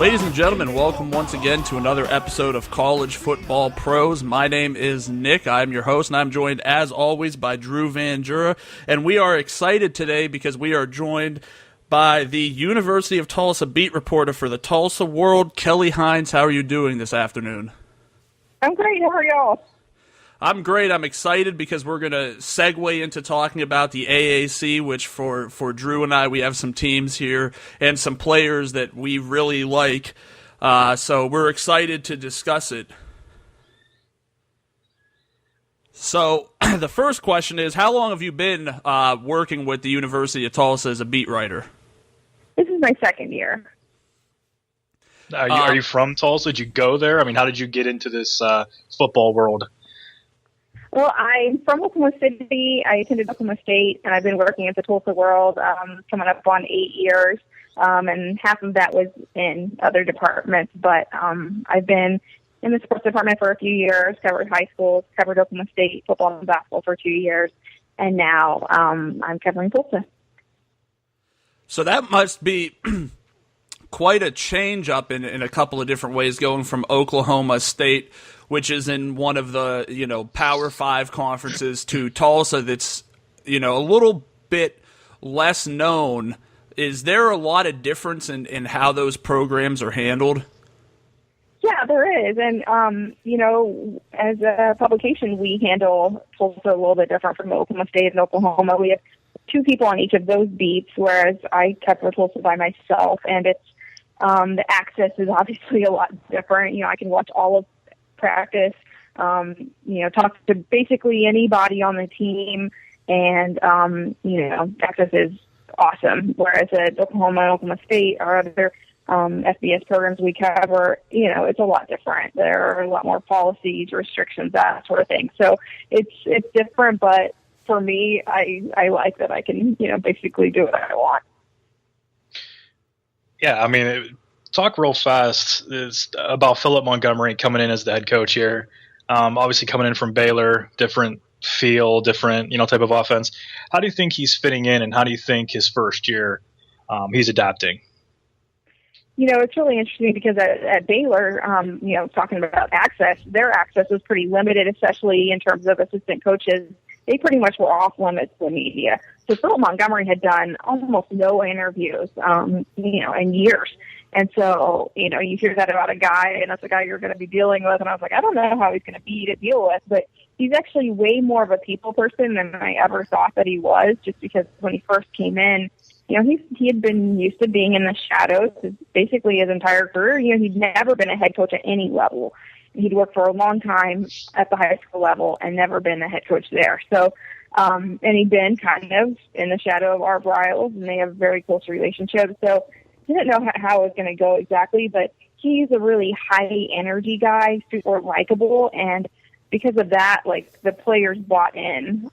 Ladies and gentlemen, welcome once again to another episode of College Football Pros. My name is Nick. I'm your host, and I'm joined, as always, by Drew Van Jura. And we are excited today because we are joined by the University of Tulsa beat reporter for the Tulsa World, Kelly Hines. How are you doing this afternoon? I'm great. How are y'all? I'm great. I'm excited because we're going to segue into talking about the AAC, which for Drew and I, we have some teams here and some players that we really like. So we're excited to discuss it. So the first question is, how long have you been working with the University of Tulsa as a beat writer? This is my second year. Are you from Tulsa? Did you go there? I mean, how did you get into this football world? Well, I'm from Oklahoma City. I attended Oklahoma State, and I've been working at the Tulsa World coming up on 8 years, and half of that was in other departments. But I've been in the sports department for a few years, covered high schools, covered Oklahoma State football and basketball for 2 years, and now I'm covering Tulsa. So that must be quite a change up in a couple of different ways, going from Oklahoma State, which is in one of the, Power 5 conferences, to Tulsa that's, a little bit less known. Is there a lot of difference in how those programs are handled? Yeah, there is. And, as a publication, we handle Tulsa a little bit different from Oklahoma State and Oklahoma. We have 2 people on each of those beats, whereas I cover Tulsa by myself, and it's the access is obviously a lot different. I can watch all of practice, talk to basically anybody on the team, and, access is awesome. Whereas at Oklahoma and Oklahoma State or other FBS programs we cover, it's a lot different. There are a lot more policies, restrictions, that sort of thing. So it's different, but for me, I like that I can, basically do what I want. Yeah, I mean, talk real fast is about Philip Montgomery coming in as the head coach here. Obviously coming in from Baylor, different feel, different, type of offense. How do you think he's fitting in, and how do you think his first year he's adapting? It's really interesting because at Baylor, talking about access, their access was pretty limited, especially in terms of assistant coaches. They pretty much were off limits to the media. So Philip Montgomery had done almost no interviews, in years. And so, you hear that about a guy, and that's a guy you're going to be dealing with. And I was like, I don't know how he's going to be to deal with, but he's actually way more of a people person than I ever thought that he was, just because when he first came in, he had been used to being in the shadows basically his entire career. He'd never been a head coach at any level. He'd worked for a long time at the high school level and never been a head coach there. So, and he'd been kind of in the shadow of Art Briles, and they have a very close relationship. So didn't know how it was going to go exactly, but he's a really high energy guy, super likable. And because of that, the players bought in,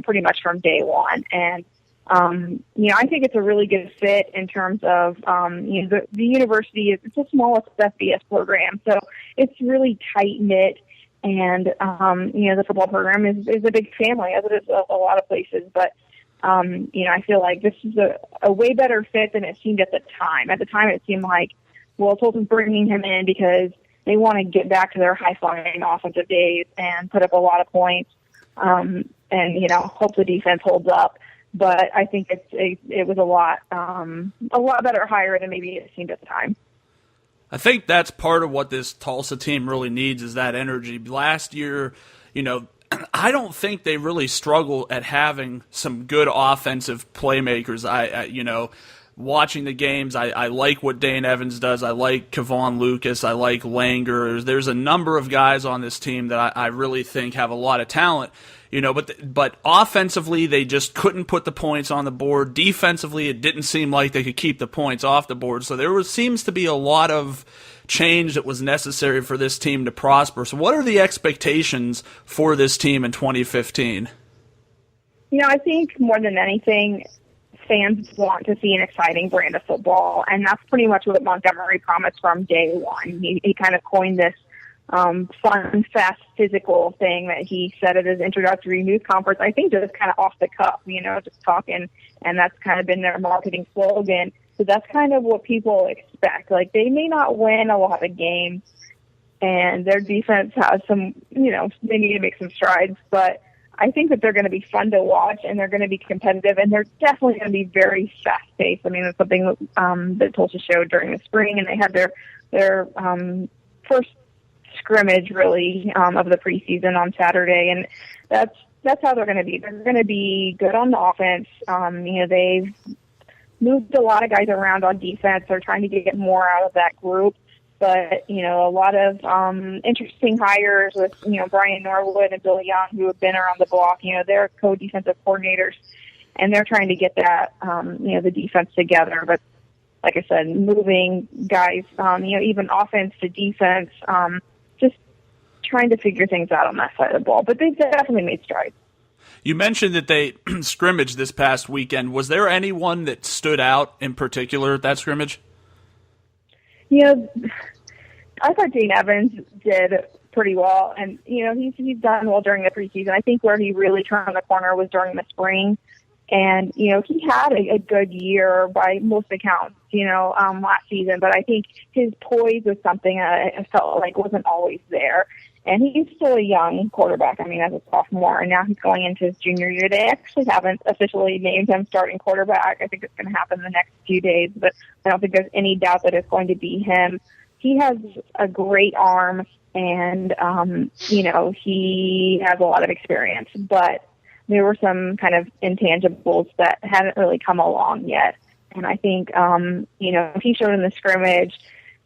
pretty much from day one. And, I think it's a really good fit in terms of, the university it's the smallest FBS program. So it's really tight knit, and, the football program is a big family, as it is a lot of places. But, I feel like this is a way better fit than it seemed at the time. At the time, it seemed like, well, Tulsa's bringing him in because they want to get back to their high-flying offensive days and put up a lot of points, and, hope the defense holds up. But I think it was a lot better hire than maybe it seemed at the time. I think that's part of what this Tulsa team really needs, is that energy. Last year, I don't think they really struggle at having some good offensive playmakers. I watching the games, I like what Dane Evans does. I like Kevon Lucas. I like Langer. There's a number of guys on this team that I really think have a lot of talent. But offensively, they just couldn't put the points on the board. Defensively, it didn't seem like they could keep the points off the board. So seems to be a lot of change that was necessary for this team to prosper. So what are the expectations for this team in 2015? I think more than anything, fans want to see an exciting brand of football, and that's pretty much what Montgomery promised from day one. He kind of coined this fun, fast, physical thing that he said at his introductory news conference, I think just kind of off the cuff, just talking, and that's kind of been their marketing slogan. So that's kind of what people expect. Like, they may not win a lot of games, and their defense has some, they need to make some strides, but I think that they're going to be fun to watch, and they're going to be competitive, and they're definitely going to be very fast-paced. I mean, it's something that Tulsa showed during the spring, and they had their first scrimmage, really, of the preseason on Saturday, and that's how they're going to be. They're going to be good on the offense. They've moved a lot of guys around on defense. They're trying to get more out of that group. But, a lot of interesting hires with, Brian Norwood and Bill Young, who have been around the block. They're co-defensive coordinators, and they're trying to get that, the defense together. But like I said, moving guys, even offense to defense, just trying to figure things out on that side of the ball. But they've definitely made strides. You mentioned that they scrimmaged this past weekend. Was there anyone that stood out in particular at that scrimmage? I thought Dane Evans did pretty well, and he's done well during the preseason. I think where he really turned the corner was during the spring, and he had a good year by most accounts, last season. But I think his poise was something I felt like wasn't always there. And he's still a young quarterback. I mean, as a sophomore, and now he's going into his junior year. They actually haven't officially named him starting quarterback. I think it's going to happen in the next few days, but I don't think there's any doubt that it's going to be him. He has a great arm, and, he has a lot of experience, but there were some kind of intangibles that haven't really come along yet. And I think, he showed in the scrimmage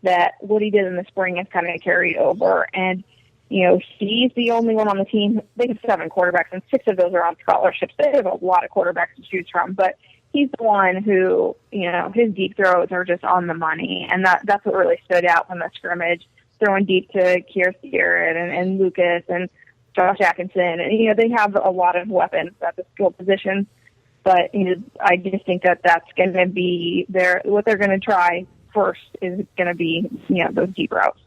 that what he did in the spring has kind of carried over. And, he's the only one on the team. They have 7 quarterbacks, and 6 of those are on scholarships. They have a lot of quarterbacks to choose from, but he's the one who, his deep throws are just on the money, and that's what really stood out from the scrimmage, throwing deep to Kier Garrett and Lucas and Josh Atkinson. And, they have a lot of weapons at the skill positions, but I just think that that's going to be what they're going to try first is going to be, those deep routes.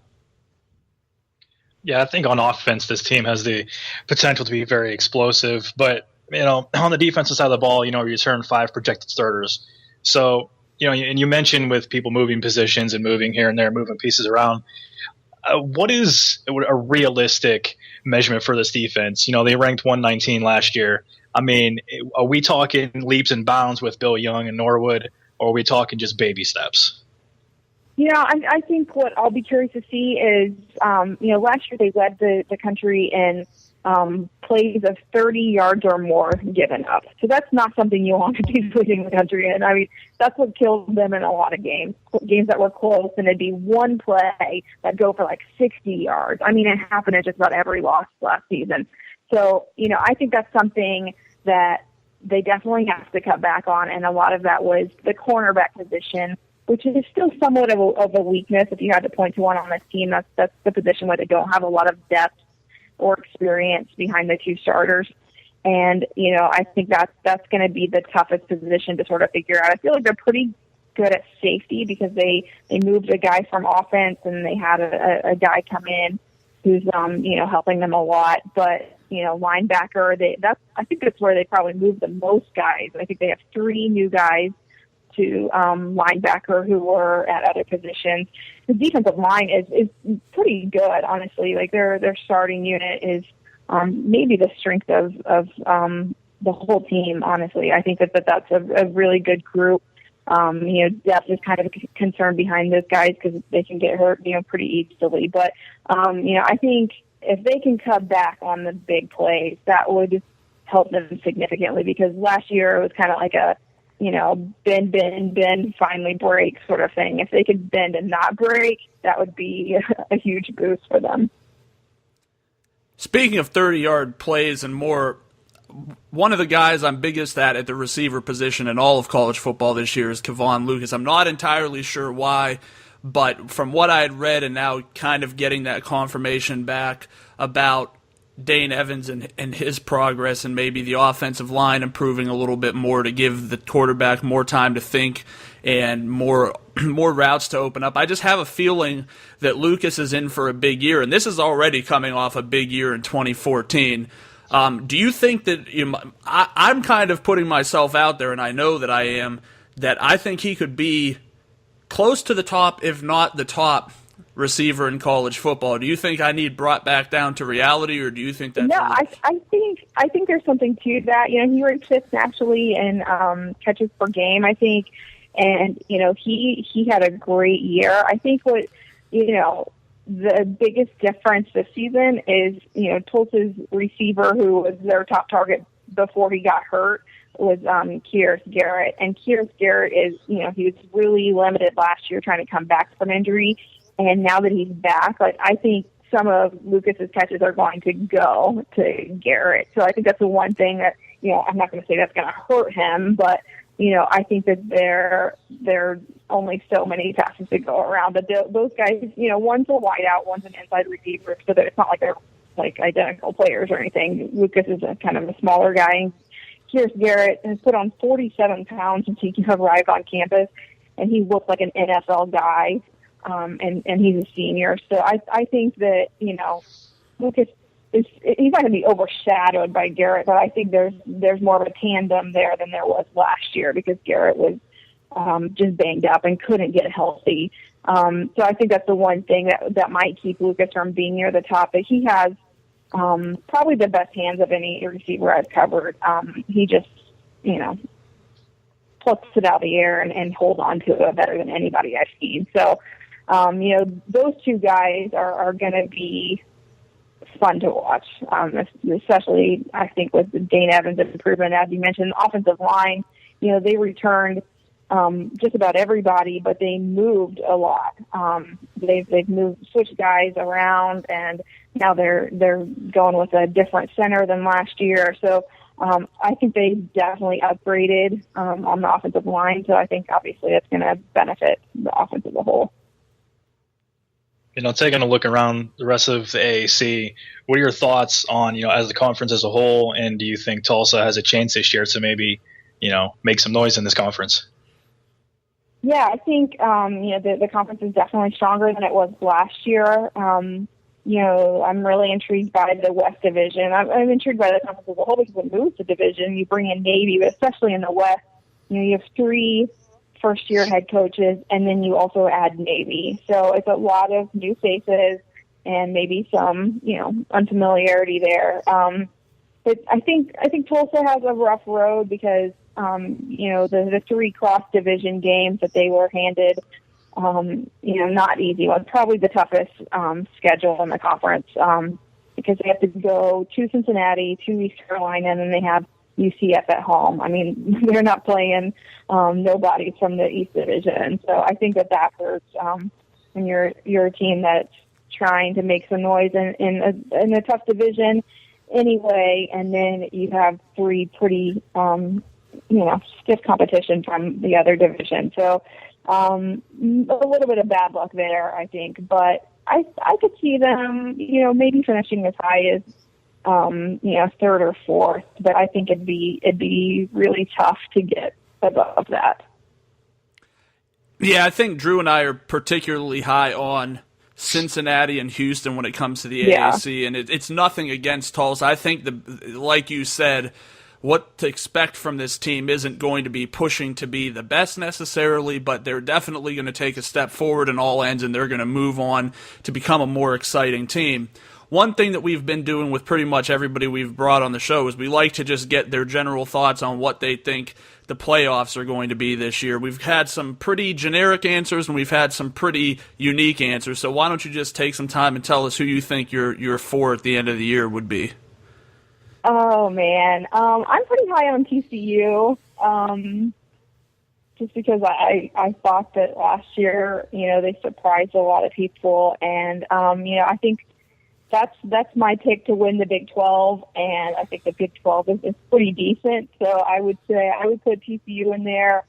Yeah, I think on offense, this team has the potential to be very explosive. But, on the defensive side of the ball, you return 5 projected starters. So, and you mentioned with people moving positions and moving here and there, moving pieces around. What is a realistic measurement for this defense? They ranked 119 last year. I mean, are we talking leaps and bounds with Bill Young and Norwood, or are we talking just baby steps? I think what I'll be curious to see is, last year they led the country in plays of 30 yards or more given up. So that's not something you want to be leading the country in. I mean, that's what killed them in a lot of games that were close, and it'd be one play that'd go for like 60 yards. I mean, it happened in just about every loss last season. So, I think that's something that they definitely have to cut back on, and a lot of that was the cornerback position, which is still somewhat of a weakness. If you had to point to one on this team, that's the position where they don't have a lot of depth or experience behind the 2 starters. And, I think that's going to be the toughest position to sort of figure out. I feel like they're pretty good at safety because they moved a guy from offense, and they had a guy come in who's, helping them a lot. But, linebacker, I think that's where they probably moved the most guys. I think they have 3 new guys to linebacker who were at other positions. The defensive line is pretty good, honestly. Like their starting unit is maybe the strength of the whole team, honestly. I think that's a really good group. Depth is kind of a concern behind those guys because they can get hurt, pretty easily. But, I think if they can cut back on the big plays, that would help them significantly, because last year it was kind of like a, bend, finally break sort of thing. If they could bend and not break, that would be a huge boost for them. Speaking of 30-yard plays and more, one of the guys I'm biggest at the receiver position in all of college football this year is Kevon Lucas. I'm not entirely sure why, but from what I had read and now kind of getting that confirmation back about Dane Evans and his progress and maybe the offensive line improving a little bit more to give the quarterback more time to think and more routes to open up. I just have a feeling that Lucas is in for a big year, and this is already coming off a big year in 2014. Do you think that I'm kind of putting myself out there, and I know that I am, that I think he could be close to the top, if not the top receiver in college football. Do you think I need brought back down to reality, or do you think that's No, I think there's something to that. He ranked fifth nationally in catches per game, I think, and he had a great year. I think what the biggest difference this season is Tulsa's receiver, who was their top target before he got hurt, was Kyrus Garrett, and Kyrus Garrett is he was really limited last year trying to come back from injury. And now that he's back, I think some of Lucas's catches are going to go to Garrett. So I think that's the one thing that, I'm not going to say that's going to hurt him, but, I think that there are only so many passes to go around. But those guys, one's a wide out, one's an inside receiver, so that it's not like they're like identical players or anything. Lucas is a kind of a smaller guy. Kyrus Garrett has put on 47 pounds since he arrived on campus, and he looks like an NFL guy. And he's a senior. So I think that, Lucas he's not going to be overshadowed by Garrett, but I think there's more of a tandem there than there was last year because Garrett was just banged up and couldn't get healthy. So I think that's the one thing that might keep Lucas from being near the top. But he has probably the best hands of any receiver I've covered. He just, plucks it out of the air and hold on to it better than anybody I've seen. So, those two guys are going to be fun to watch, especially, I think, with Dane Evans' improvement. As you mentioned, the offensive line, they returned just about everybody, but they moved a lot. They've switched guys around, and now they're going with a different center than last year. So I think they definitely upgraded on the offensive line. So I think, obviously, that's going to benefit the offense as a whole. Taking a look around the rest of the AAC, what are your thoughts on, as the conference as a whole, and do you think Tulsa has a chance this year to maybe, make some noise in this conference? Yeah, I think, the conference is definitely stronger than it was last year. I'm really intrigued by the West Division. I'm intrigued by the conference as a whole because it moves the division. You bring in Navy, but especially in the West, you have 3 first-year head coaches, and then you also add Navy. So it's a lot of new faces and maybe some, unfamiliarity there. But I think Tulsa has a rough road because, the 3 cross-division games that they were handed, not easy ones. Probably the toughest schedule in the conference because they have to go to Cincinnati, to East Carolina, and then they have UCF at home. I mean, they're not playing nobody from the East Division. So I think that hurts when you're a team that's trying to make some noise in a tough division anyway, and then you have 3 pretty stiff competition from the other division. So a little bit of bad luck there, I think. But I could see them, maybe finishing as high as 3rd or 4th, but I think it'd be really tough to get above that. Yeah, I think Drew and I are particularly high on Cincinnati and Houston when it comes to the AAC, and it's nothing against Tulsa. I think, like you said, what to expect from this team isn't going to be pushing to be the best necessarily, but they're definitely going to take a step forward in all ends, and they're going to move on to become a more exciting team. One thing that we've been doing with pretty much everybody we've brought on the show is we like to just get their general thoughts on what they think the playoffs are going to be this year. We've had some pretty generic answers, and we've had some pretty unique answers. So why don't you just take some time and tell us who you think your 4 at the end of the year would be? Oh, man. I'm pretty high on TCU just because I thought that last year, they surprised a lot of people. And, I think that's my pick to win the Big 12, and I think the Big 12 is pretty decent. So I would say I would put TCU in there.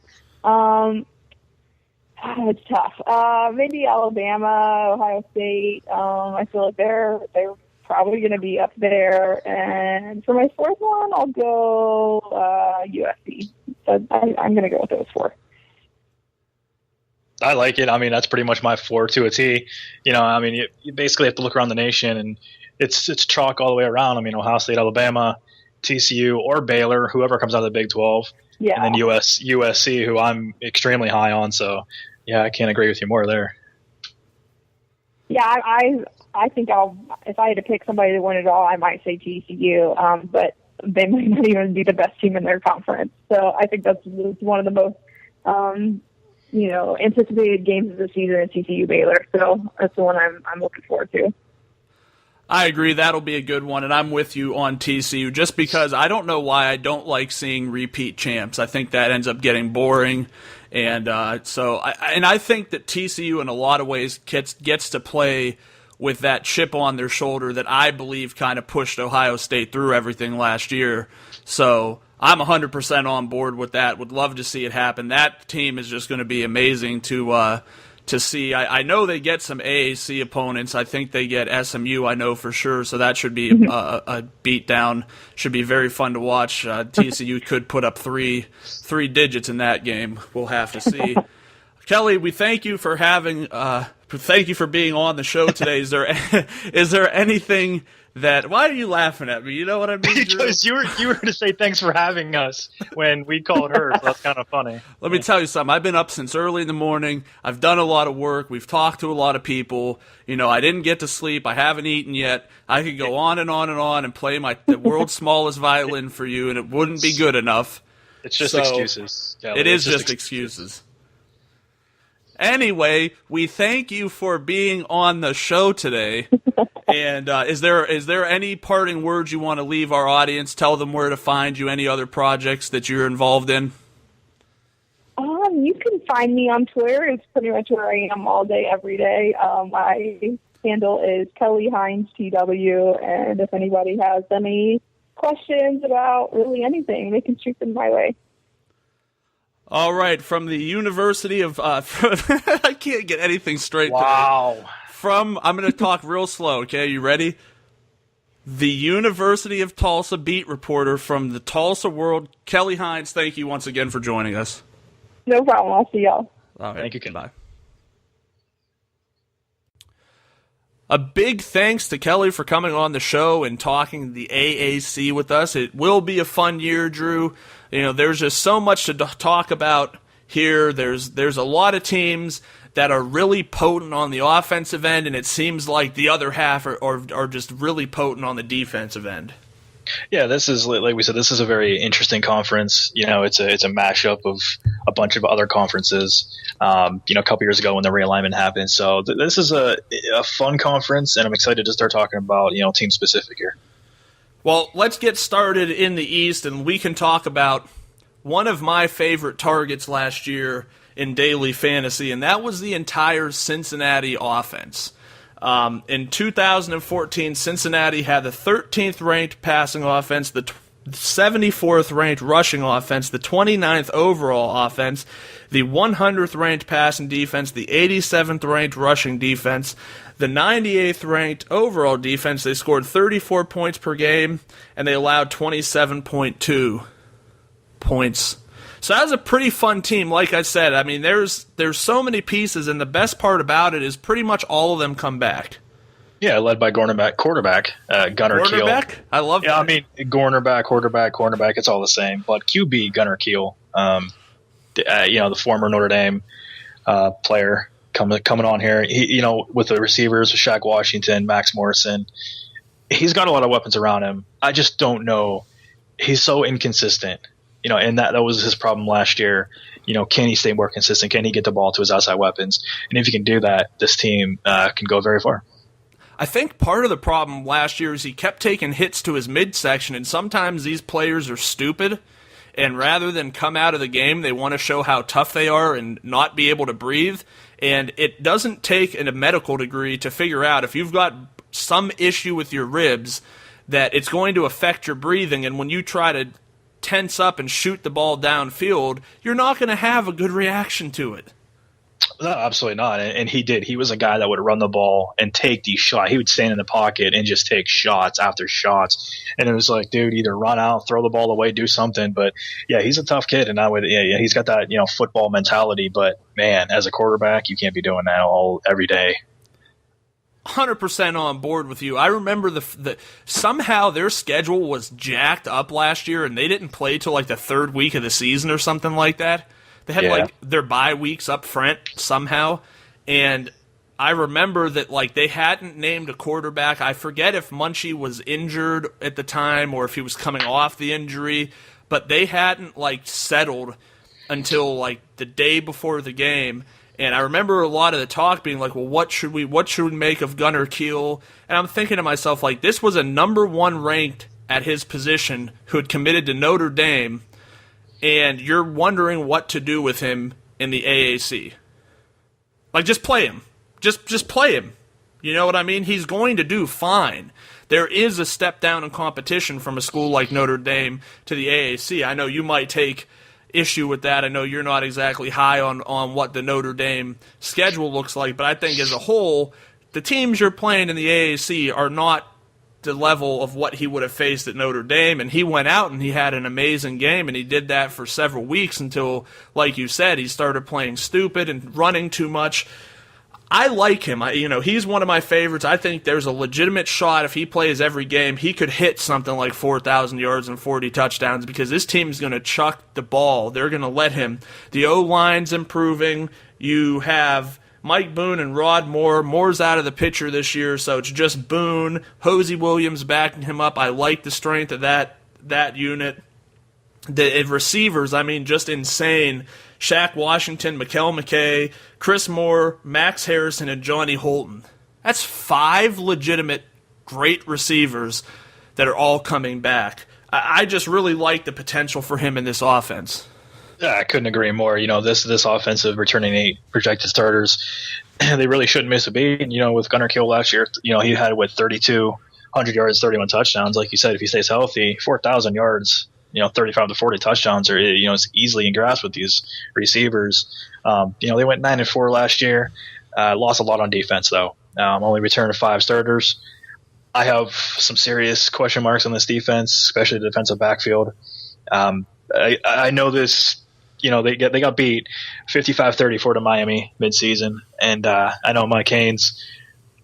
It's tough. Maybe Alabama, Ohio State. I feel like they're probably going to be up there. And for my 4th one, I'll go USC. So I'm going to go with those 4. I like it. I mean, that's pretty much my 4 to a T. You basically have to look around the nation, and it's chalk all the way around. I mean, Ohio State, Alabama, TCU or Baylor, whoever comes out of the Big 12, Yeah. and then USC, who I'm extremely high on. So, yeah, I can't agree with you more there. Yeah, I think if I had to pick somebody to win it all, I might say TCU, but they might not even be the best team in their conference. So I think that's one of the most, anticipated games of the season is TCU Baylor. So that's the one I'm looking forward to. I agree. That'll be a good one, and I'm with you on TCU just because I don't know why I don't like seeing repeat champs. I think that ends up getting boring, and I think that TCU in a lot of ways gets to play with that chip on their shoulder that I believe kind of pushed Ohio State through everything last year. So I'm 100% on board with that. Would love to see it happen. That team is just going to be amazing to see. I know they get some AAC opponents. I think they get SMU, I know for sure, so that should be a beatdown. Should be very fun to watch. TCU could put up three digits in that game. We'll have to see. Kelly, we thank you for being on the show today. Is there anything that? Why are you laughing at me? You know what I mean, Drew? Because you were going to say thanks for having us when we called her, so that's kind of funny. Let me tell you something. I've been up since early in the morning. I've done a lot of work. We've talked to a lot of people. I didn't get to sleep. I haven't eaten yet. I could go on and on and on and play the world's smallest violin for you, and it wouldn't be good enough. It's just excuses. Kelly. It is just excuses. Anyway, we thank you for being on the show today. And is there any parting words you want to leave our audience? Tell them where to find you, any other projects that you're involved in? You can find me on Twitter. It's pretty much where I am all day, every day. My handle is Kelly Hines TW, and if anybody has any questions about really anything, they can shoot them my way. All right, from the University of I can't get anything straight today. Wow. I'm going to talk real slow, okay? You ready? The University of Tulsa beat reporter from the Tulsa World, Kelly Hines, thank you once again for joining us. No problem. I'll see y'all. All right. Thank you, Ken. Bye. A big thanks to Kelly for coming on the show and talking the AAC with us. It will be a fun year, Drew. There's just so much to talk about here. There's a lot of teams that are really potent on the offensive end, and it seems like the other half are just really potent on the defensive end. Yeah, this is, like we said, this is a very interesting conference. It's a mashup of a bunch of other conferences. A couple years ago when the realignment happened. So this is a fun conference, and I'm excited to start talking about team specific here. Well, let's get started in the East, and we can talk about one of my favorite targets last year in daily fantasy, and that was the entire Cincinnati offense. In 2014, Cincinnati had the 13th ranked passing offense, the 74th ranked rushing offense, the 29th overall offense, the 100th ranked passing defense, the 87th ranked rushing defense, the 98th ranked overall defense. They scored 34 points per game, and they allowed 27.2 points. So that was a pretty fun team. Like I said, I mean, there's so many pieces, and the best part about it is pretty much all of them come back. Yeah, led by quarterback Gunnar Kiel. I love that. Yeah, I mean, quarterback, it's all the same. But QB Gunnar Kiel, the former Notre Dame player coming on here. He, with the receivers, Shaq Washington, Max Morrison, he's got a lot of weapons around him. I just don't know. He's so inconsistent. And that was his problem last year. Can he stay more consistent? Can he get the ball to his outside weapons? And if he can do that, this team can go very far. I think part of the problem last year is he kept taking hits to his midsection, and sometimes these players are stupid, and rather than come out of the game, they want to show how tough they are and not be able to breathe. And it doesn't take a medical degree to figure out if you've got some issue with your ribs that it's going to affect your breathing, and when you try to tense up and shoot the ball downfield, you're not going to have a good reaction to it. No, absolutely not. And he did. He was a guy that would run the ball and take these shots. He would stand in the pocket and just take shots after shots. And it was like, dude, either run out, throw the ball away, do something. But yeah, he's a tough kid, and he's got that football mentality. But man, as a quarterback, you can't be doing that every day. 100% on board with you. I remember the somehow their schedule was jacked up last year, and they didn't play till like the third week of the season or something like that. They had like their bye weeks up front somehow, and I remember that like they hadn't named a quarterback. I forget if Munchie was injured at the time or if he was coming off the injury, but they hadn't like settled until like the day before the game. And I remember a lot of the talk being like, well, what should we make of Gunnar Kiel? And I'm thinking to myself, like, this was a number 1 ranked at his position who had committed to Notre Dame, and you're wondering what to do with him in the AAC. Like, just play him. Just play him. You know what I mean? He's going to do fine. There is a step down in competition from a school like Notre Dame to the AAC. I know you might take issue with that. I know you're not exactly high on what the Notre Dame schedule looks like, but I think as a whole, the teams you're playing in the AAC are not the level of what he would have faced at Notre Dame, and he went out and he had an amazing game, and he did that for several weeks until, like you said, he started playing stupid and running too much. I like him. He's one of my favorites. I think there's a legitimate shot if he plays every game, he could hit something like 4,000 yards and 40 touchdowns because this team's going to chuck the ball. They're going to let him. The O-line's improving. You have Mike Boone and Rod Moore. Moore's out of the picture this year, so it's just Boone. Hosey Williams backing him up. I like the strength of that unit. The receivers, just insane. Shaq Washington, Mikael McKay, Chris Moore, Max Harrison, and Johnny Holton. That's 5 legitimate great receivers that are all coming back. I just really like the potential for him in this offense. Yeah, I couldn't agree more. This offensive returning 8 projected starters, they really shouldn't miss a beat. With Gunnar Kiel last year, he had 3,200 yards, 31 touchdowns. Like you said, if he stays healthy, 4,000 yards. 35 to 40 touchdowns are, it's easily in grasp with these receivers. They went 9-4 last year, lost a lot on defense though. Only returned 5 starters. I have some serious question marks on this defense, especially the defensive backfield. I know this, they got beat 55-34 to Miami midseason. And, I know my Canes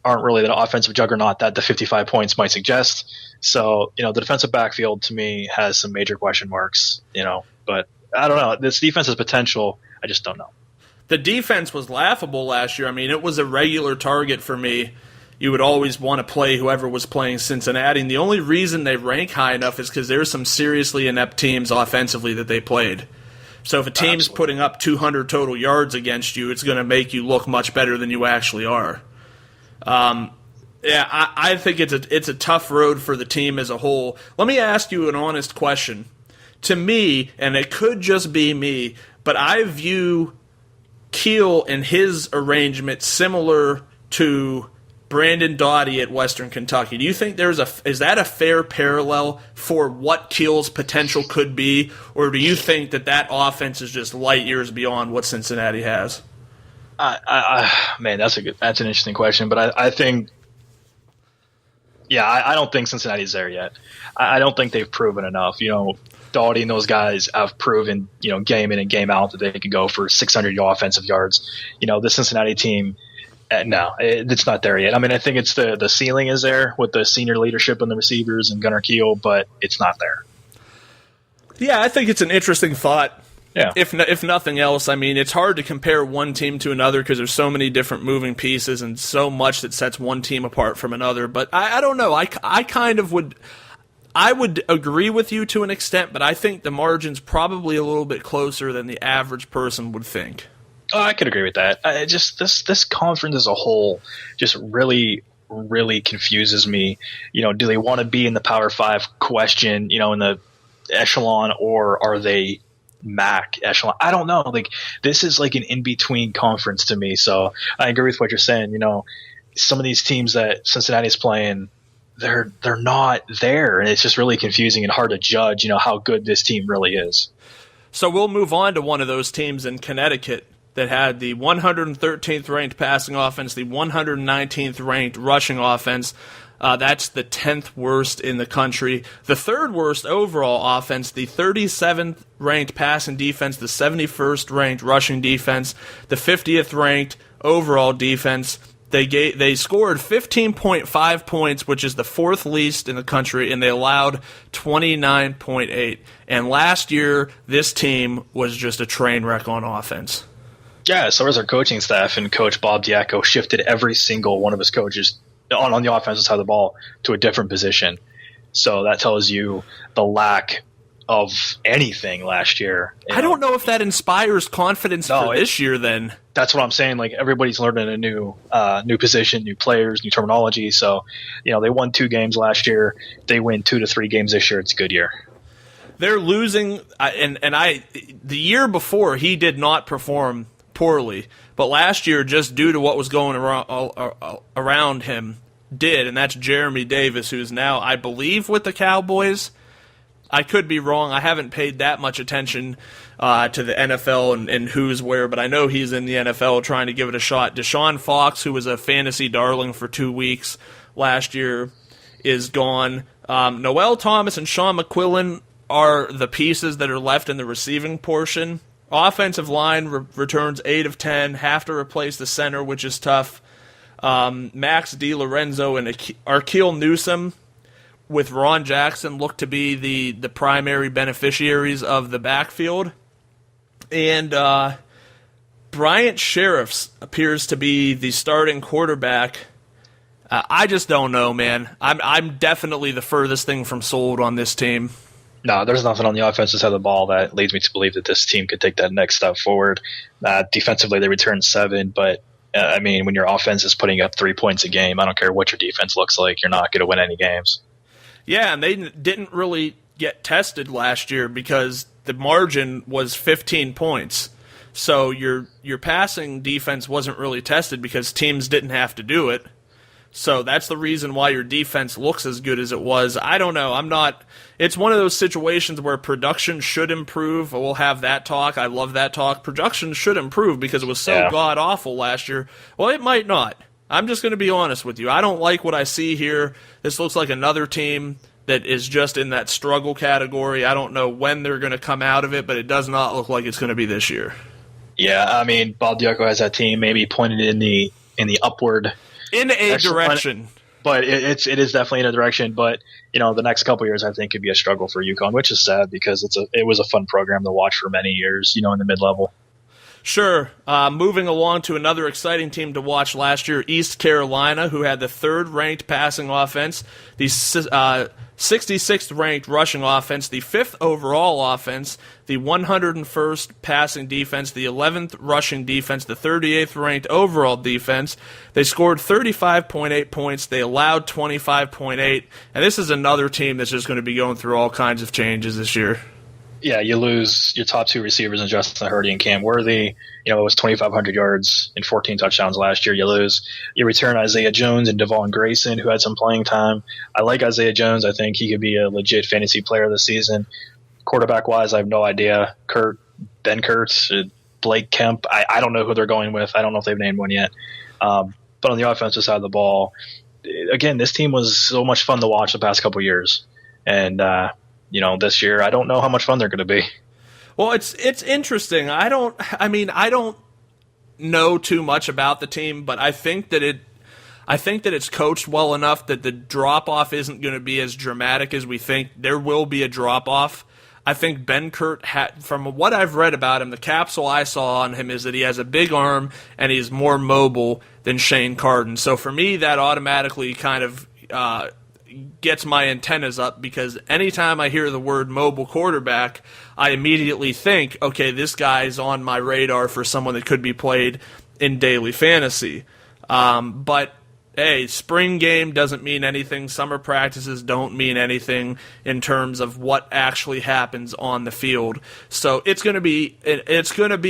aren't really the offensive juggernaut that the 55 points might suggest. So, the defensive backfield to me has some major question marks, but I don't know. This defense has potential. I just don't know. The defense was laughable last year. It was a regular target for me. You would always want to play whoever was playing Cincinnati. And the only reason they rank high enough is because there's some seriously inept teams offensively that they played. So if a team's putting up 200 total yards against you, it's going to make you look much better than you actually are. I think it's a tough road for the team as a whole. Let me ask you an honest question. To me, and it could just be me, but I view Kiel and his arrangement similar to Brandon Doughty at Western Kentucky. Do you think is that a fair parallel for what Kiel's potential could be, or do you think that offense is just light years beyond what Cincinnati has? Man, that's an interesting question, but I think. Yeah, I don't think Cincinnati's there yet. I don't think they've proven enough. Doughty and those guys have proven, game in and game out that they can go for 600 offensive yards. The Cincinnati team, no, it's not there yet. I think it's the ceiling is there with the senior leadership and the receivers and Gunnar Kiel, but it's not there. Yeah, I think it's an interesting thought. Yeah. If nothing else, it's hard to compare one team to another because there's so many different moving pieces and so much that sets one team apart from another. But I don't know. I kind of would agree with you to an extent, but I think the margin's probably a little bit closer than the average person would think. Oh, I could agree with that. This conference as a whole just really, really confuses me. Do they want to be in the Power 5 question, in the echelon, or are they MAC echelon? I don't know. This is like an in-between conference to me. So I agree with what you're saying. Some of these teams that Cincinnati's playing, they're not there, and it's just really confusing and hard to judge, how good this team really is. So we'll move on to one of those teams in Connecticut that had the 113th ranked passing offense, the 119th ranked rushing offense. That's the 10th worst in the country. The 3rd worst overall offense, the 37th ranked passing defense, the 71st ranked rushing defense, the 50th ranked overall defense, They scored 15.5 points, which is the fourth least in the country, and they allowed 29.8. And last year, this team was just a train wreck on offense. Yeah, so was our coaching staff, and Coach Bob Diaco shifted every single one of his coaches on the offensive side of the ball to a different position. So that tells you the lack of anything last year. I don't know if that inspires confidence for this year then. That's what I'm saying. Like, everybody's learning a new position, new players, new terminology. So, they won 2 games last year. They win 2 to 3 games this year. It's a good year. They're losing, the year before, he did not perform poorly. But last year, just due to what was going around him, did, and that's Jeremy Davis, who's now, I believe, with the Cowboys. I could be wrong. I haven't paid that much attention to the NFL and who's where, but I know he's in the NFL trying to give it a shot. Deshaun Fox, who was a fantasy darling for 2 weeks last year, is gone. Noel Thomas and Sean McQuillan are the pieces that are left in the receiving portion. Offensive line returns 8 of 10, have to replace the center, which is tough. Max DiLorenzo and Arkeel Newsome with Ron Jackson look to be the primary beneficiaries of the backfield. And Bryant Sheriffs appears to be the starting quarterback. I just don't know, man. I'm definitely the furthest thing from sold on this team. No, there's nothing on the offensive side of the ball that leads me to believe that this team could take that next step forward. Defensively, they returned 7, but when your offense is putting up 3 points a game, I don't care what your defense looks like, you're not going to win any games. Yeah, and they didn't really get tested last year because the margin was 15 points. So your passing defense wasn't really tested because teams didn't have to do it. So that's the reason why your defense looks as good as it was. I don't know. It's one of those situations where production should improve. We'll have that talk. I love that talk. Production should improve because it was so god-awful last year. Well, it might not. I'm just going to be honest with you. I don't like what I see here. This looks like another team that is just in that struggle category. I don't know when they're going to come out of it, but it does not look like it's going to be this year. Yeah, Bob Diaco has that team maybe pointed in the upward in a direction. But it is definitely in a direction. But the next couple of years, I think, could be a struggle for UConn, which is sad because it was a fun program to watch for many years. In the mid-level. Sure. Moving along to another exciting team to watch last year, East Carolina, who had the 3rd-ranked passing offense, the 66th-ranked rushing offense, the 5th overall offense, the 101st passing defense, the 11th rushing defense, the 38th-ranked overall defense. They scored 35.8 points. They allowed 25.8. And this is another team that's just going to be going through all kinds of changes this year. Yeah, you lose your top 2 receivers in Justin Hurdy and Cam Worthy. It was 2,500 yards and 14 touchdowns last year. You lose. You return Isaiah Jones and Devon Grayson, who had some playing time. I like Isaiah Jones. I think he could be a legit fantasy player this season. Quarterback-wise, I have no idea. Ben Kurtz, Blake Kemp. I don't know who they're going with. I don't know if they've named one yet. But on the offensive side of the ball, again, this team was so much fun to watch the past couple years. And this year, I don't know how much fun they're going to be. Well, it's interesting. I don't know too much about the team, but I think that it's coached well enough that the drop-off isn't going to be as dramatic as we think. There will be a drop-off. I think Ben Kurt, from what I've read about him, the capsule I saw on him is that he has a big arm and he's more mobile than Shane Carden. So for me, that automatically kind of gets my antennas up because anytime I hear the word mobile quarterback, I immediately think, okay, this guy's on my radar for someone that could be played in daily fantasy. But hey, spring game doesn't mean anything. Summer practices don't mean anything in terms of what actually happens on the field. So it's going to be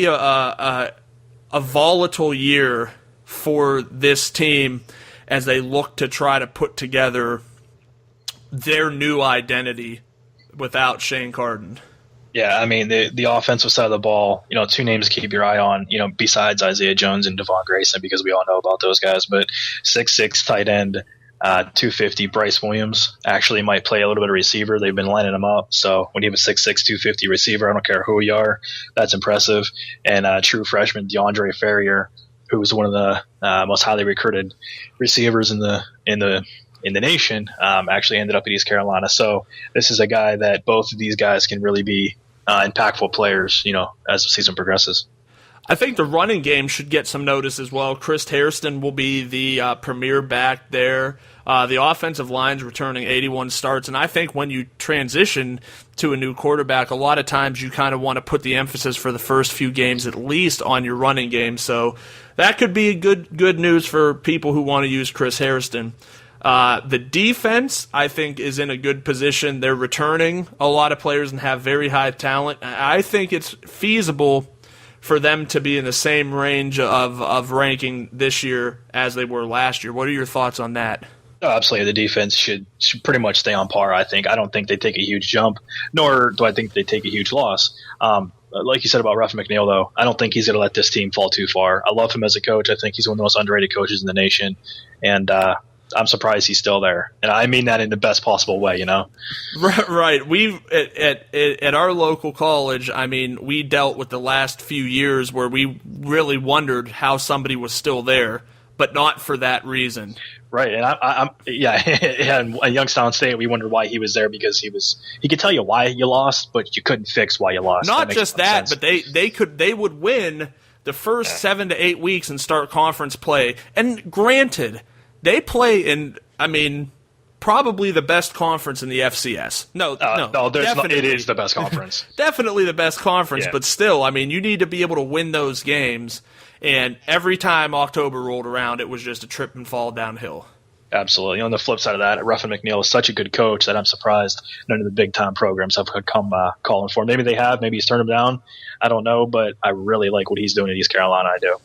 a volatile year for this team as they look to try to put together their new identity without Shane Carden. Yeah, the offensive side of the ball, 2 names to keep your eye on, besides Isaiah Jones and Devon Grayson, because we all know about those guys, but 6'6" tight end, 250, Bryce Williams actually might play a little bit of receiver. They've been lining him up. So when you have a 6'6", 250 receiver, I don't care who you are, that's impressive. And true freshman DeAndre Ferrier, who was one of the most highly recruited receivers in the nation, actually ended up at East Carolina. So this is a guy that both of these guys can really be impactful players, as the season progresses. I think the running game should get some notice as well. Chris Hairston will be the premier back there. The offensive line's returning 81 starts, and I think when you transition to a new quarterback, a lot of times you kind of want to put the emphasis for the first few games at least on your running game. So that could be good news for people who want to use Chris Hairston. The defense, I think, is in a good position. They're returning a lot of players and have very high talent. I think it's feasible for them to be in the same range of ranking this year as they were last year. What are your thoughts on that? Oh, absolutely. The defense should pretty much stay on par, I think. I don't think they take a huge jump, nor do I think they take a huge loss. Like you said about Ruff McNeil, though, I don't think he's going to let this team fall too far. I love him as a coach. I think he's one of the most underrated coaches in the nation, and I'm surprised he's still there. And I mean that in the best possible way, Right. We've at our local college, we dealt with the last few years where we really wondered how somebody was still there, but not for that reason. Right. And at Youngstown State, we wondered why he was there, because he could tell you why you lost, but you couldn't fix why you lost. Not just that, but they would win the first 7 to 8 weeks and start conference play. And granted, they play in, probably the best conference in the FCS. No, it is the best conference. Definitely the best conference, yeah. But still, you need to be able to win those games. And every time October rolled around, it was just a trip and fall downhill. Absolutely. On the flip side of that, Ruffin McNeil is such a good coach that I'm surprised none of the big-time programs have come calling for him. Maybe they have. Maybe he's turned them down. I don't know, but I really like what he's doing at East Carolina. I do.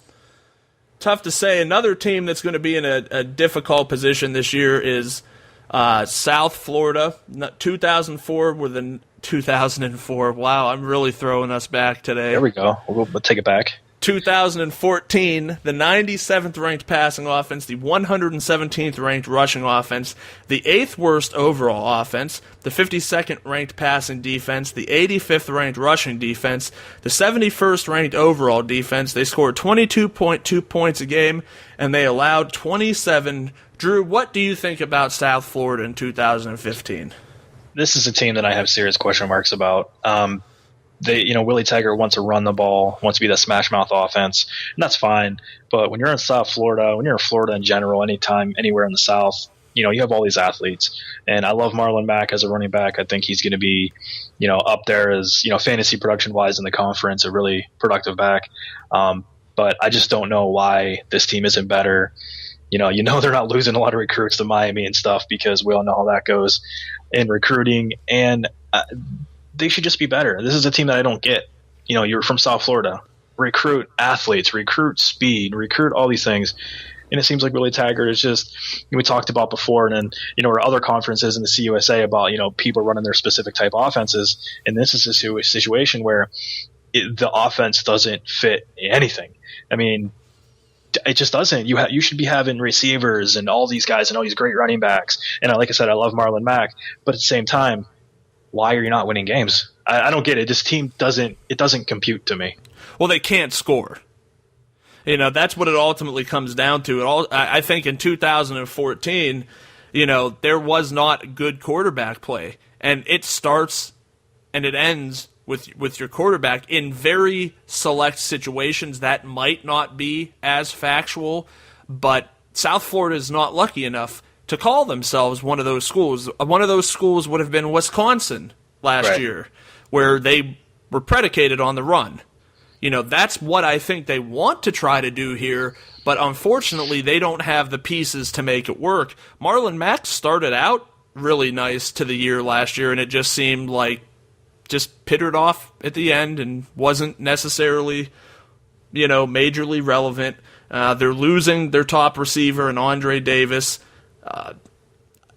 Tough to say. Another team that's going to be in a difficult position this year is South Florida. 2004 were the 2004. Wow, I'm really throwing us back today. There we go. We'll take it back. 2014, the 97th ranked passing offense, the 117th ranked rushing offense, the 8th worst overall offense, the 52nd ranked passing defense, the 85th ranked rushing defense, the 71st ranked overall defense. They scored 22.2 points a game, and they allowed 27. Drew, what do you think about South Florida in 2015? This is a team that I have serious question marks about. Willie Taggart wants to run the ball, wants to be the smash mouth offense, and that's fine. But when you're in South Florida, when you're in Florida in general, anytime, anywhere in the South, you have all these athletes. And I love Marlon Mack as a running back. I think he's going to be, up there as, fantasy production wise in the conference, a really productive back. But I just don't know why this team isn't better. They're not losing a lot of recruits to Miami and stuff, because we all know how that goes in recruiting. And they should just be better. This is a team that I don't get. You're from South Florida. Recruit athletes, recruit speed, recruit all these things. And it seems like Willie Taggart is just, we talked about before, and then, or other conferences in the CUSA about, people running their specific type offenses. And this is a situation where the offense doesn't fit anything. It just doesn't. You should be having receivers and all these guys and all these great running backs. And like I said, I love Marlon Mack. But at the same time, why are you not winning games? I don't get it. This team doesn't compute to me. Well, they can't score. That's what it ultimately comes down to. I think in 2014, there was not good quarterback play. And it starts and it ends with your quarterback in very select situations that might not be as factual. But South Florida is not lucky enough to call themselves one of those schools. One of those schools would have been Wisconsin last year, where they were predicated on the run. That's what I think they want to try to do here, but unfortunately they don't have the pieces to make it work. Marlon Mack started out really nice to the year last year, and it just seemed like just pittered off at the end and wasn't necessarily, majorly relevant. They're losing their top receiver in Andre Davis.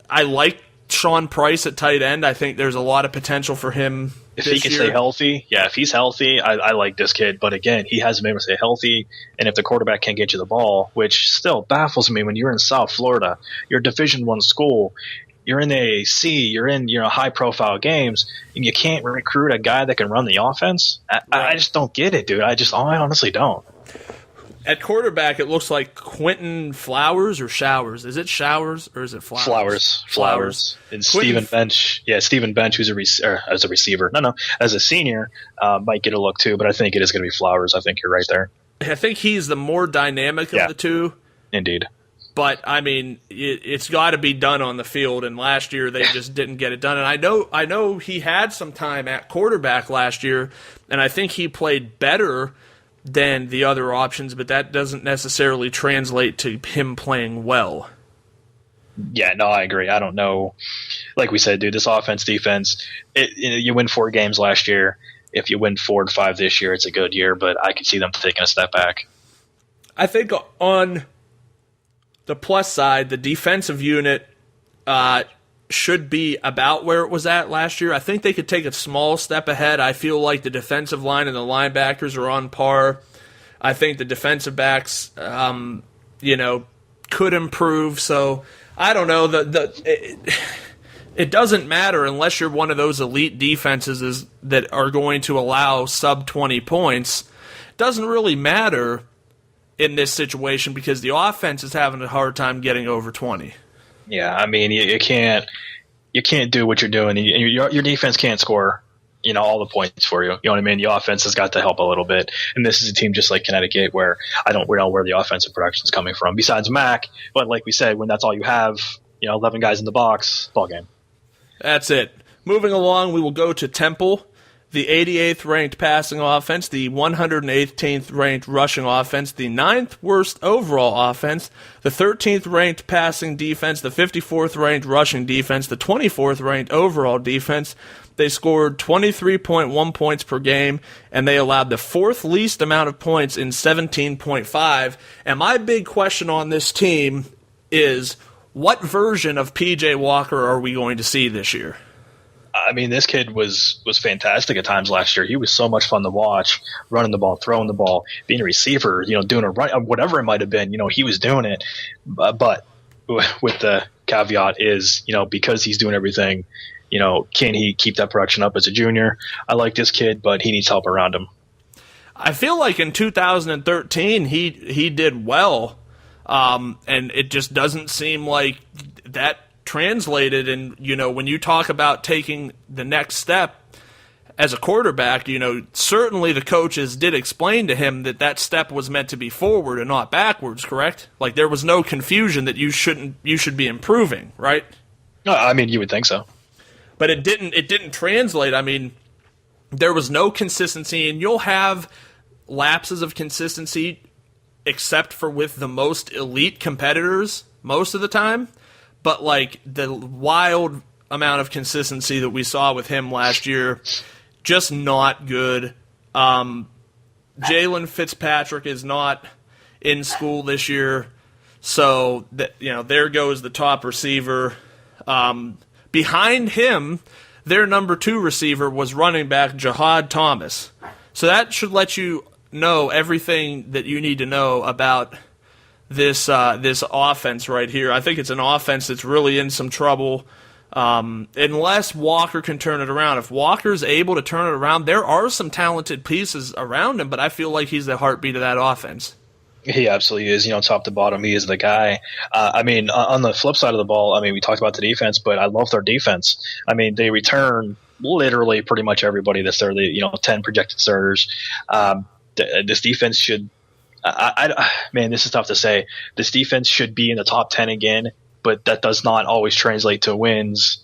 I like Sean Price at tight end. I think there's a lot of potential for him. If he can stay healthy, if he's healthy, I like this kid. But again, he hasn't been able to stay healthy. And if the quarterback can't get you the ball, which still baffles me when you're in South Florida, you're a Division I school, you're in the AAC, you're in high profile games, and you can't recruit a guy that can run the offense. I just don't get it, dude. I honestly don't. At quarterback, it looks like Quentin Flowers or Showers. Is it Showers or is it Flowers? Flowers. And Stephen Bench. Yeah, Stephen Bench, who's as a receiver. No, as a senior, might get a look too, but I think it is going to be Flowers. I think you're right there. I think he's the more dynamic of the two. Indeed. But, I mean, it's got to be done on the field, and last year they just didn't get it done. And I know he had some time at quarterback last year, and I think he played better than the other options, but that doesn't necessarily translate to him playing well. Yeah, no, I agree. I don't know. Like we said, dude, this offense, defense, you win 4 games last year. If you win 4 or 5 this year, it's a good year, but I could see them taking a step back. I think on the plus side, the defensive unit should be about where it was at last year. I think they could take a small step ahead. I feel like the defensive line and the linebackers are on par. I think the defensive backs, could improve. So I don't know. It doesn't matter unless you're one of those elite defenses that are going to allow sub 20 points. It doesn't really matter in this situation because the offense is having a hard time getting over 20. Yeah, I mean, you can't do what you're doing. Your defense can't score, all the points for you. You know what I mean? The offense has got to help a little bit. And this is a team just like Connecticut where we don't know where the offensive production is coming from besides Mac. But like we said, when that's all you have, 11 guys in the box, ball game. That's it. Moving along, we will go to Temple. The 88th ranked passing offense, the 118th ranked rushing offense, the 9th worst overall offense, the 13th ranked passing defense, the 54th ranked rushing defense, the 24th ranked overall defense. They scored 23.1 points per game, and they allowed the 4th least amount of points in 17.5. And my big question on this team is, what version of P.J. Walker are we going to see this year? I mean, this kid was fantastic at times last year. He was so much fun to watch, running the ball, throwing the ball, being a receiver, doing a run, whatever it might have been, he was doing it. But with the caveat is, because he's doing everything, can he keep that production up as a junior? I like this kid, but he needs help around him. I feel like in 2013 he did well, and it just doesn't seem like that translated. And when you talk about taking the next step as a quarterback, certainly the coaches did explain to him that step was meant to be forward and not backwards, correct? Like there was no confusion that you should be improving, right? No, I mean, you would think so, but it didn't translate. I mean, there was no consistency, and you'll have lapses of consistency except for with the most elite competitors most of the time. But, like, the wild amount of consistency that we saw with him last year, just not good. Jalen Fitzpatrick is not in school this year, so, there goes the top receiver. Behind him, their number 2 receiver was running back Jahad Thomas. So that should let you know everything that you need to know about this offense right here. I think it's an offense that's really in some trouble unless Walker can turn it around. If Walker's able to turn it around, there are some talented pieces around him, but I feel like he's the heartbeat of that offense. He absolutely is. Top to bottom, he is the guy. I mean, on the flip side of the ball, I mean, we talked about the defense, but I love their defense. I mean, they return literally pretty much everybody that's there. 10 projected starters. This defense should man, this is tough to say. This defense should be in the top 10 again, but that does not always translate to wins,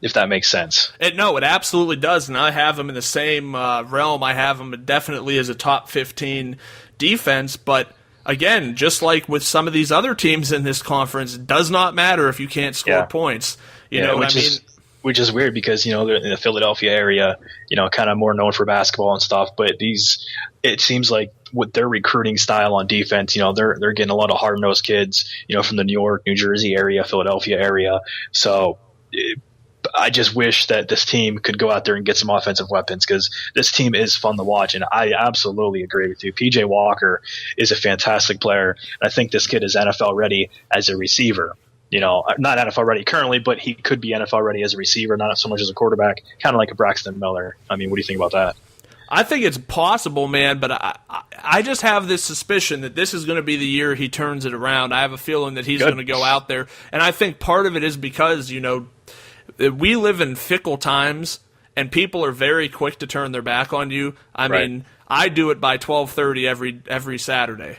if that makes sense. No, it absolutely does, and I have them in the same realm. I have them definitely as a top 15 defense, but again, just like with some of these other teams in this conference, it does not matter if you can't score points. You know what I mean? Which is weird because, they're in the Philadelphia area, kind of more known for basketball and stuff, but it seems like with their recruiting style on defense, they're getting a lot of hard-nosed kids, from the New York, New Jersey area, Philadelphia area. So I just wish that this team could go out there and get some offensive weapons because this team is fun to watch, and I absolutely agree with you. P.J. Walker is a fantastic player, and I think this kid is NFL ready as a receiver. Not NFL ready currently, but he could be NFL ready as a receiver, not so much as a quarterback, kind of like a Braxton Miller. I mean, what do you think about that? I think it's possible, man, but I just have this suspicion that this is going to be the year he turns it around. I have a feeling that he's going to go out there, and I think part of it is because, we live in fickle times, and people are very quick to turn their back on you. I mean, I do it by 12:30 every Saturday.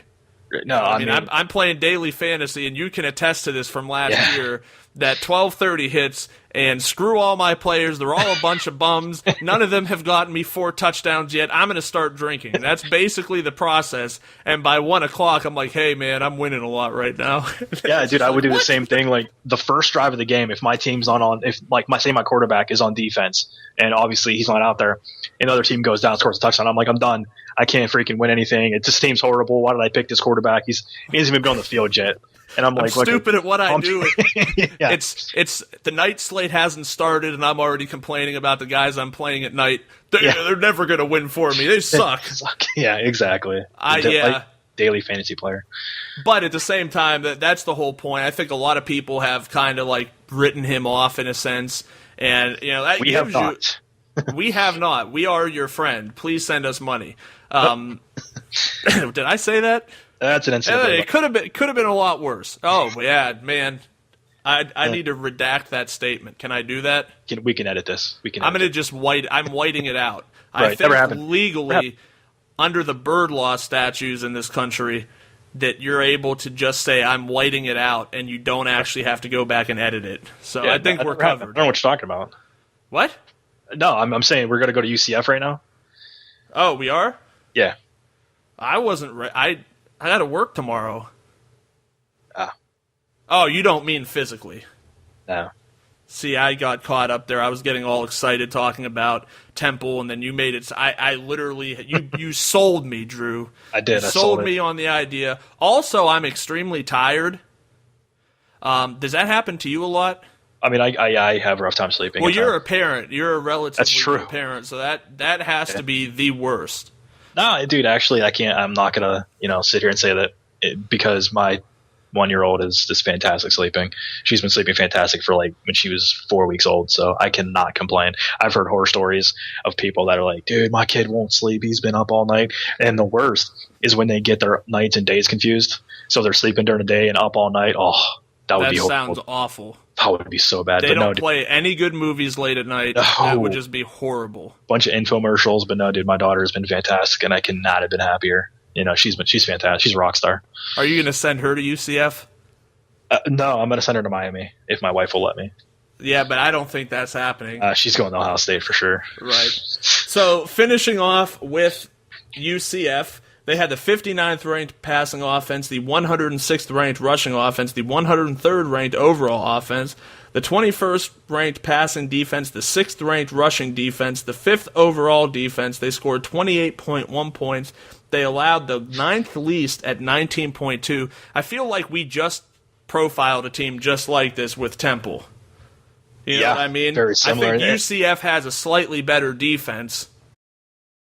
No, I mean I'm playing daily fantasy, and you can attest to this from last year, that 12:30 hits, and screw all my players. They're all a bunch of bums. None of them have gotten me 4 touchdowns yet. I'm going to start drinking. That's basically the process. And by 1 o'clock, I'm like, hey, man, I'm winning a lot right now. Yeah, dude, I would do the same thing. Like, the first drive of the game, if my team's if my quarterback is on defense, and obviously he's not out there, and the other team goes down, scores a touchdown, I'm like, I'm done. I can't freaking win anything. This team's horrible. Why did I pick this quarterback? He hasn't even been on the field yet. And I'm like, I'm stupid at what I do. Yeah. It's the night slate hasn't started, and I'm already complaining about the guys I'm playing at night. They're never going to win for me. They suck. Yeah, exactly. Daily fantasy player. But at the same time, that's the whole point. I think a lot of people have kind of like written him off in a sense, and that we have not. We have not. We are your friend. Please send us money. Did I say that? That's an incident. It could have been a lot worse. Oh yeah, man. I need to redact that statement. Can I do that? We can edit this. I'm going to just I'm whiting it out. Right, I think legally, under the bird law statutes in this country, that you're able to just say I'm whiting it out, and you don't actually have to go back and edit it. So I think we're covered. I don't know what you're talking about. What? No, I'm saying we're going to go to UCF right now. Oh, we are? Yeah. I wasn't I got to work tomorrow. Ah. Oh, you don't mean physically. No. See, I got caught up there. I was getting all excited talking about Temple, and then you made it. I literally, you sold me, Drew. I did. You sold me on the idea. Also, I'm extremely tired. Does that happen to you a lot? I mean, I have a rough time sleeping. Well, you're a parent. You're a relatively new true. parent, so that has to be the worst. No, dude, actually, I can't. I'm not gonna, sit here and say that because my 1-year-old is just fantastic sleeping. She's been sleeping fantastic for when she was 4 weeks old, so I cannot complain. I've heard horror stories of people that are like, dude, my kid won't sleep. He's been up all night. And the worst is when they get their nights and days confused. So they're sleeping during the day and up all night. Oh, that would be horrible. That sounds awful. That would be so bad. They don't play any good movies late at night. No. That would just be horrible. Bunch of infomercials, but no, dude, my daughter has been fantastic, and I could not have been happier. She's fantastic. She's a rock star. Are you going to send her to UCF? No, I'm going to send her to Miami if my wife will let me. Yeah, but I don't think that's happening. She's going to Ohio State for sure. Right. So finishing off with UCF, they had the 59th ranked passing offense, the 106th ranked rushing offense, the 103rd ranked overall offense, the 21st ranked passing defense, the 6th ranked rushing defense, the 5th overall defense. They scored 28.1 points. They allowed the 9th least at 19.2. I feel like we just profiled a team just like this with Temple. You know what I mean? Very similar. I think UCF has a slightly better defense.